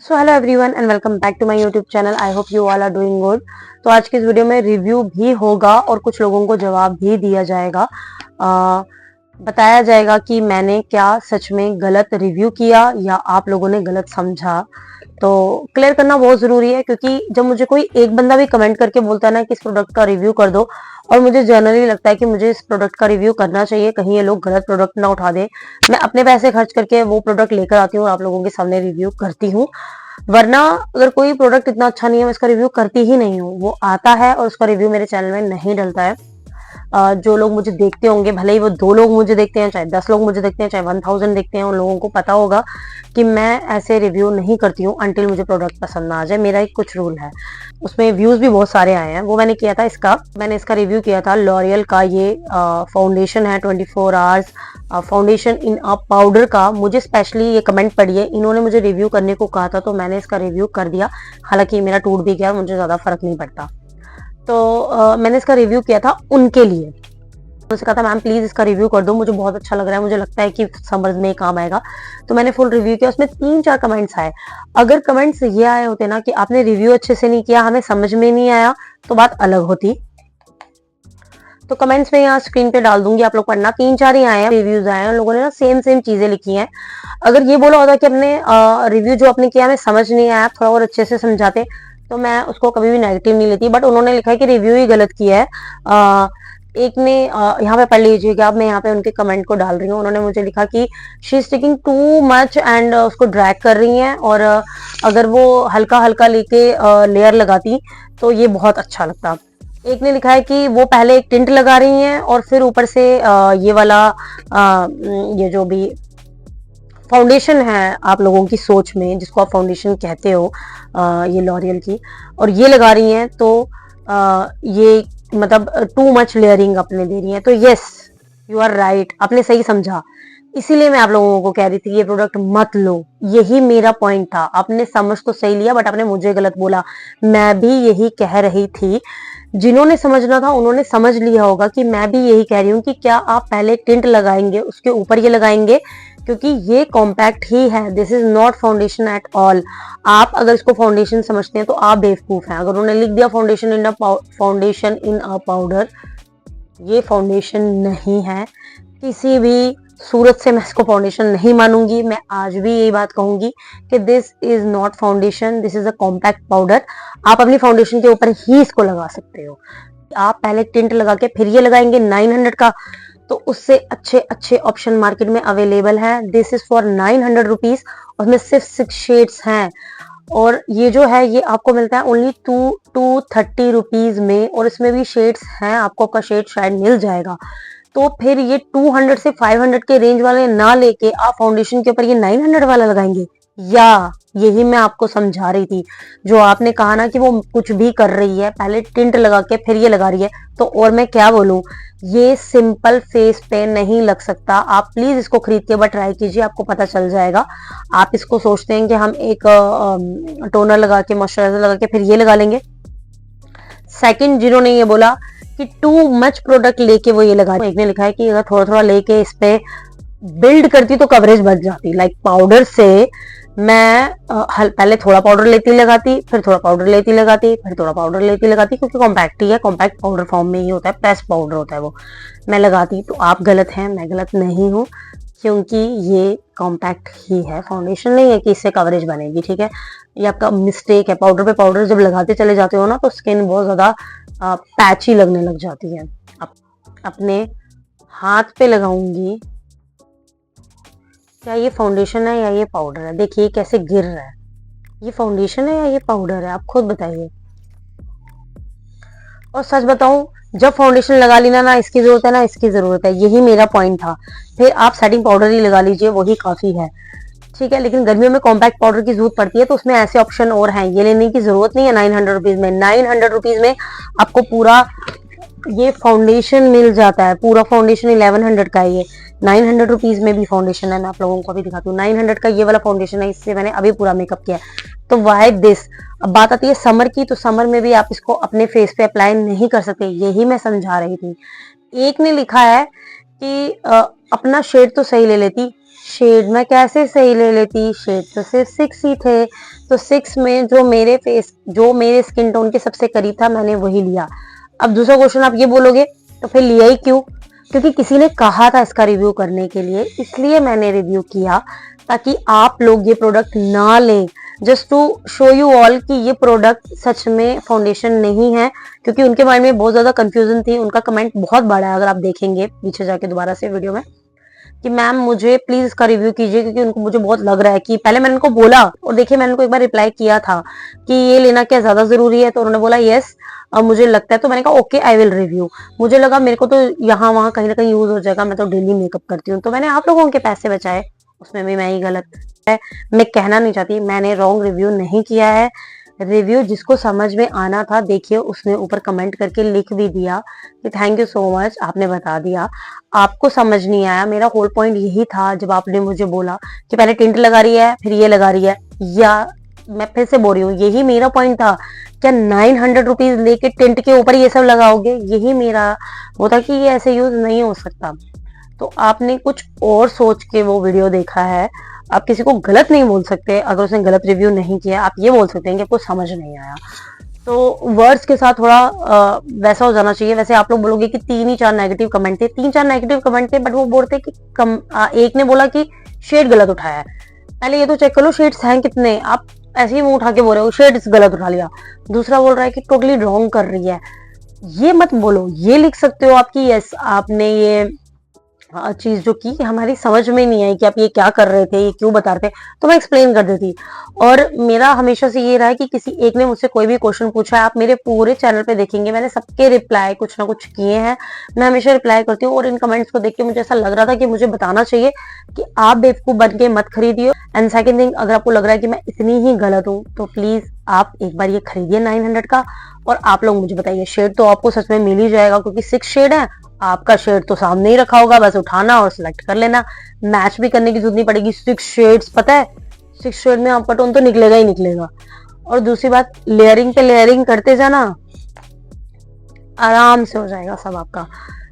So hello everyone and welcome back to my YouTube channel. I hope you all are doing good. तो आज की इस video में review भी होगा और कुछ लोगों को जवाब भी दिया जाएगा। बताया जाएगा कि मैंने क्या सच में गलत रिव्यू किया या आप लोगों ने गलत समझा। तो क्लियर करना बहुत जरूरी है, क्योंकि जब मुझे कोई एक बंदा भी कमेंट करके बोलता है ना कि इस प्रोडक्ट का रिव्यू कर दो, और मुझे जनरली लगता है कि मुझे इस प्रोडक्ट का रिव्यू करना चाहिए, कहीं ये लोग गलत प्रोडक्ट ना उठा दे। मैं अपने पैसे खर्च करके वो प्रोडक्ट लेकर आती हूँ और आप लोगों के सामने रिव्यू करती हूँ। वरना अगर कोई प्रोडक्ट इतना अच्छा नहीं है, मैं इसका रिव्यू करती ही नहीं हूँ। वो आता है और उसका रिव्यू मेरे चैनल में नहीं डलता है। जो लोग मुझे देखते होंगे, भले ही वो 2 लोग मुझे देखते हैं, चाहे 10 लोग मुझे देखते हैं, चाहे 1000 देखते हैं, उन लोगों को पता होगा कि मैं ऐसे रिव्यू नहीं करती हूँ अंटिल मुझे प्रोडक्ट पसंद ना आ जाए। मेरा एक कुछ रूल है। उसमें व्यूज भी बहुत सारे आए हैं। वो मैंने किया था मैंने इसका रिव्यू किया था। लॉरियल का ये फाउंडेशन है 24 hours foundation in a powder का। मुझे स्पेशली ये कमेंट पड़ी है, इन्होंने मुझे रिव्यू करने को कहा था, तो मैंने इसका रिव्यू कर दिया। हालांकि मेरा टूट भी गया, मुझे ज्यादा फर्क नहीं पड़ता। तो मैंने इसका रिव्यू किया था उनके लिए। उनसे कहा था मैम प्लीज इसका रिव्यू कर दो, मुझे बहुत अच्छा लग रहा है, मुझे लगता है कि समर में काम आएगा। तो मैंने फुल रिव्यू किया। उसमें 3-4 कमेंट्स आए। अगर कमेंट्स ये आए होते ना कि आपने रिव्यू अच्छे से नहीं किया, हमें समझ में नहीं आया, तो बात अलग होती। तो कमेंट्स में यहाँ स्क्रीन पे डाल दूंगी, आप लोग पढ़ना। 3-4 ही आए हैं, रिव्यूज आए हैं, लोगों ने ना सेम चीजें लिखी हैं। अगर ये बोला होता कि अपने रिव्यू जो आपने किया हमें समझ नहीं आया, थोड़ा और अच्छे से समझाते, तो मैं उसको कभी भी नेगेटिव नहीं लेती। बट उन्होंने लिखा है कि रिव्यू ही गलत किया है। एक ने यहाँ पे पढ़ लीजिएगा, अब मैं यहाँ पे उनके कमेंट को डाल रही हूँ। उन्होंने मुझे लिखा कि she is taking too much and उसको ड्रैग कर रही हैं, और अगर वो हल्का हल्का लेके लेयर लगाती तो ये बहुत अच्छा लगता। एक ने लिखा है कि वो पहले एक टिंट लगा रही हैं और फिर ऊपर से ये वाला ये जो भी फाउंडेशन है आप लोगों की सोच में, जिसको आप फाउंडेशन कहते हो, ये लॉरियल की, और ये लगा रही हैं, तो ये मतलब टू मच लेयरिंग अपने दे रही हैं। तो यस, यू आर राइट, आपने सही समझा। इसीलिए मैं आप लोगों को कह रही थी ये प्रोडक्ट मत लो। यही मेरा पॉइंट था। आपने समझ तो सही लिया, बट आपने मुझे गलत बोला। मैं भी यही कह रही थी। जिन्होंने समझना था उन्होंने समझ लिया होगा कि मैं भी यही कह रही हूँ कि क्या आप पहले टिंट लगाएंगे, उसके ऊपर ये लगाएंगे, क्योंकि ये कॉम्पैक्ट ही है। This is not foundation at all. आप अगर इसको फाउंडेशन समझते हैं तो आप बेवकूफ हैं। अगर उन्होंने लिख दिया फाउंडेशन इन अ पाउडर, ये फाउंडेशन नहीं है। किसी भी सूरत से मैं इसको फाउंडेशन नहीं मानूंगी। मैं आज भी यही बात कहूंगी कि this is not foundation, this is a compact powder. आप अपनी फाउंडेशन के ऊपर ही इसको लगा सकते हो। आप पहले टिंट लगा के फिर ये लगाएंगे 900 का, तो उससे अच्छे अच्छे ऑप्शन मार्केट में अवेलेबल है। दिस इज फॉर 900 रुपीज, उसमें सिर्फ 6 शेड्स हैं। और ये जो है ये आपको मिलता है ओनली 230 रुपीज में, और इसमें भी शेड्स हैं, आपको आपका शेड शायद मिल जाएगा। तो फिर ये 200 से 500 के रेंज वाले ना लेके आप फाउंडेशन के ऊपर ये 900 वाला लगाएंगे, या यही मैं आपको समझा रही थी। जो आपने कहा ना कि वो कुछ भी कर रही है, पहले टिंट लगा के फिर ये लगा रही है, तो और मैं क्या बोलूं। ये सिंपल फेस पे नहीं लग सकता। आप प्लीज इसको खरीद के बट ट्राई कीजिए, आपको पता चल जाएगा। आप इसको सोचते हैं कि हम एक टोनर लगा के, मॉइस्चराइजर लगा के फिर ये लगा लेंगे। सेकंड, जिन्होंने ये बोला कि टू मच प्रोडक्ट लेके वो ये लगा, एक ने लिखा है कि अगर थोड़ा थोड़ा लेके इस पे बिल्ड करती तो कवरेज बढ़ जाती। लाइक पाउडर से मैं पहले थोड़ा पाउडर लेती लगाती, फिर थोड़ा पाउडर लेती लगाती, फिर थोड़ा पाउडर लेती लगाती, क्योंकि कॉम्पैक्ट ही है, कॉम्पैक्ट पाउडर फॉर्म में ही होता है, प्रेस पाउडर होता है वो। मैं लगाती। तो आप गलत हैं, मैं गलत नहीं हूँ, क्योंकि ये कॉम्पैक्ट ही है, फाउंडेशन नहीं है कि इससे कवरेज बनेगी। ठीक है, ये आपका मिस्टेक है। पाउडर पे पाउडर जब लगाते चले जाते हो ना, तो स्किन बहुत ज्यादा पैची लगने लग जाती है। अपने हाथ पे लगाऊंगी, क्या ये फाउंडेशन है या ये पाउडर है? देखिए कैसे गिर रहा है। ये फाउंडेशन है या ये पाउडर है? आप खुद बताइए। और सच बताऊं, जब फाउंडेशन लगा ली ना इसकी जरूरत है ना इसकी जरूरत है, यही मेरा पॉइंट था। फिर आप सेटिंग पाउडर ही लगा लीजिए, वही काफी है। ठीक है, लेकिन गर्मियों में कॉम्पैक्ट पाउडर की जरूरत पड़ती है, तो उसमें ऐसे ऑप्शन और हैं। ये लेने की जरूरत नहीं है 900 रुपीज में। 900 रुपीज में आपको पूरा ये फाउंडेशन मिल जाता है। पूरा फाउंडेशन 1100 का है ये। 900 रुपीज में भी फाउंडेशन है। मैं आप लोगों को अभी दिखाती हूँ। 900 का ये वाला फाउंडेशन है, इससे मैंने अभी पूरा मेकअप किया है। तो वाई दिस। अब बात आती है समर की, तो समर में भी आप इसको अपने फेस पे अप्लाई नहीं कर सकते, यही मैं समझा रही थी। एक ने लिखा है कि अपना शेड तो सही ले लेती, शेड मैं कैसे सही ले लेती, शेड तो सिर्फ 6 ही थे, तो 6 में जो मेरे स्किन टोन के सबसे करीब था मैंने वही लिया। अब दूसरा क्वेश्चन आप ये बोलोगे तो फिर लिया ही क्यों? क्योंकि किसी ने कहा था इसका रिव्यू करने के लिए, इसलिए मैंने रिव्यू किया ताकि आप लोग ये प्रोडक्ट ना लें, just to show you all कि ये प्रोडक्ट सच में फाउंडेशन नहीं है। क्योंकि उनके माइंड में बहुत ज्यादा कंफ्यूजन थी, उनका कमेंट बहुत बड़ा है, अगर आप देखेंगे पीछे जाके दोबारा से वीडियो में, कि मैम मुझे प्लीज इसका रिव्यू कीजिए, क्योंकि उनको मुझे बहुत लग रहा है कि पहले मैंने उनको बोला, और देखिए मैंने उनको एक बार रिप्लाई किया था कि ये लेना क्या ज्यादा जरूरी है, तो उन्होंने बोला यस अब मुझे लगता है, तो मैंने कहा ओके आई विल रिव्यू। मुझे लगा मेरे को तो यहाँ वहां कहीं ना कहीं यूज हो जाएगा, मैं तो डेली मेकअप करती हूँ, तो मैंने आप लोगों के पैसे बचाए, उसमें भी मैं ही गलत है। मैं कहना नहीं चाहती मैंने रॉन्ग रिव्यू नहीं किया है, रिव्यू जिसको समझ में आना था देखिए उसने ऊपर कमेंट करके लिख भी दिया कि थैंक यू सो मच, आपने बता दिया। आपको समझ नहीं आया, मेरा होल पॉइंट यही था जब आपने मुझे बोला कि पहले टिंट लगा रही है फिर ये लगा रही है, या मैं फिर से बोल रही हूँ यही मेरा पॉइंट था, क्या 900 रुपीज लेके टिंट के ऊपर ये सब लगाओगे? यही मेरा वो था कि ये ऐसे यूज नहीं हो सकता। तो आपने कुछ और सोच के वो वीडियो देखा है, आप किसी को गलत नहीं बोल सकते अगर उसने गलत रिव्यू नहीं किया, आप ये बोल सकते हैं कि आपको समझ नहीं आया। तो वर्ड्स के साथ थोड़ा वैसा हो जाना चाहिए। वैसे आप लोग बोलोगे कि 3 ही 4 नेगेटिव कमेंट थे, 3 4 नेगेटिव कमेंट थे, बट वो बोलते कि एक ने बोला कि शेड गलत उठाया है। पहले ये तो चेक कर लो शेड्स हैं कितने, आप ऐसे ही मुंह उठा के बोल रहे हो शेड्स गलत उठा लिया। दूसरा बोल रहा है कि टोटली रॉन्ग कर रही है, ये मत बोलो, ये लिख सकते हो आपकी यस आपने ये चीज जो की हमारी समझ में नहीं आई कि आप ये क्या कर रहे थे, ये क्यों बता रहे थे, तो मैं एक्सप्लेन कर देती। और मेरा हमेशा से ये रहा है कि किसी एक ने मुझसे कोई भी क्वेश्चन पूछा है, आप मेरे पूरे चैनल पे देखेंगे मैंने सबके रिप्लाई कुछ ना कुछ किए हैं, मैं हमेशा रिप्लाई करती हूँ। और इन कमेंट्स को देख के मुझे ऐसा लग रहा था कि मुझे बताना चाहिए कि आप बेवकूफ बन के मत खरीदिए। एंड सेकेंड थिंग, अगर आपको लग रहा है कि मैं इतनी ही गलत हूँ तो प्लीज आप एक बार ये खरीदिए 900 का, और आप लोग मुझे बताइए। शेड तो आपको सच में मिल ही जाएगा क्योंकि 6 शेड है, आपका शेड तो सामने ही रखा होगा, बस उठाना और सिलेक्ट कर लेना, मैच भी करने की जरूरत नहीं पड़ेगी। 6 शेड्स पता है, 6 शेड में आपका टोन तो निकलेगा ही निकलेगा। और दूसरी बात, लेयरिंग पे लेयरिंग करते जाना, आराम से हो जाएगा सब आपका।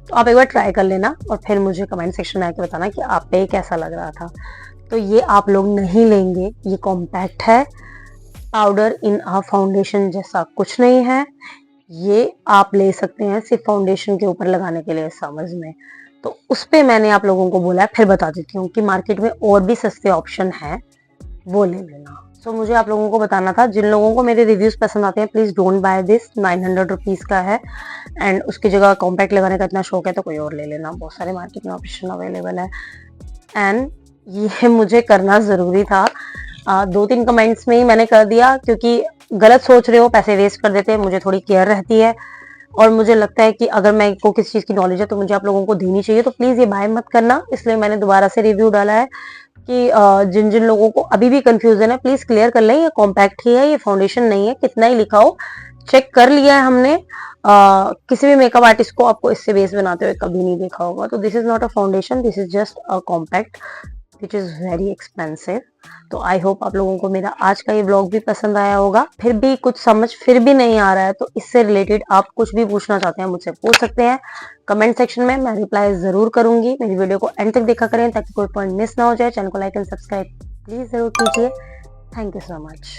तो आप एक बार ट्राई कर लेना और फिर मुझे कमेंट सेक्शन में आके बताना कि आप पे कैसा लग रहा था। तो ये आप लोग नहीं लेंगे, ये कॉम्पैक्ट है, पाउडर इन अ फाउंडेशन जैसा कुछ नहीं है, ये आप ले सकते हैं सिर्फ फाउंडेशन के ऊपर लगाने के लिए समझ में। तो उस पे मैंने आप लोगों को बोला है, फिर बता देती हूँ कि मार्केट में और भी सस्ते ऑप्शन हैं, वो ले लेना। सो मुझे आप लोगों को बताना था, जिन लोगों को मेरे रिव्यूज पसंद आते हैं please don't by this, 900 rupees का है, एंड उसकी जगह कॉम्पैक्ट लगाने का इतना शौक है तो कोई और ले लेना, बहुत सारे मार्केट में ऑप्शन अवेलेबल है। एंड ये मुझे करना जरूरी था, 2-3 कमेंट्स में ही मैंने कर दिया, क्योंकि गलत सोच रहे हो पैसे वेस्ट कर देते हैं, मुझे थोड़ी केयर रहती है और मुझे लगता है कि अगर मैं को किसी चीज की नॉलेज है तो मुझे आप लोगों को देनी चाहिए। तो प्लीज ये बाय मत करना, इसलिए मैंने दोबारा से रिव्यू डाला है कि जिन जिन लोगों को अभी भी कंफ्यूजन है प्लीज क्लियर कर लें, ये कॉम्पैक्ट ही है, ये फाउंडेशन नहीं है, कितना ही लिखा हो चेक कर लिया है हमने। किसी भी मेकअप आर्टिस्ट को आपको इससे बेस बनाते हुए कभी नहीं देखा होगा। तो this is not a foundation, this is just a compact which is very expensive. तो आई होप आप लोगों को मेरा आज का ये व्लॉग भी पसंद आया होगा। फिर भी कुछ समझ फिर भी नहीं आ रहा है तो इससे रिलेटेड आप कुछ भी पूछना चाहते हैं मुझसे पूछ सकते हैं कमेंट सेक्शन में, मैं रिप्लाई जरूर करूंगी। मेरी वीडियो को एंड तक देखा करें ताकि कोई पॉइंट मिस ना हो जाए। चैनल को लाइक एंड सब्सक्राइब प्लीज जरूर कीजिए। Thank you so much.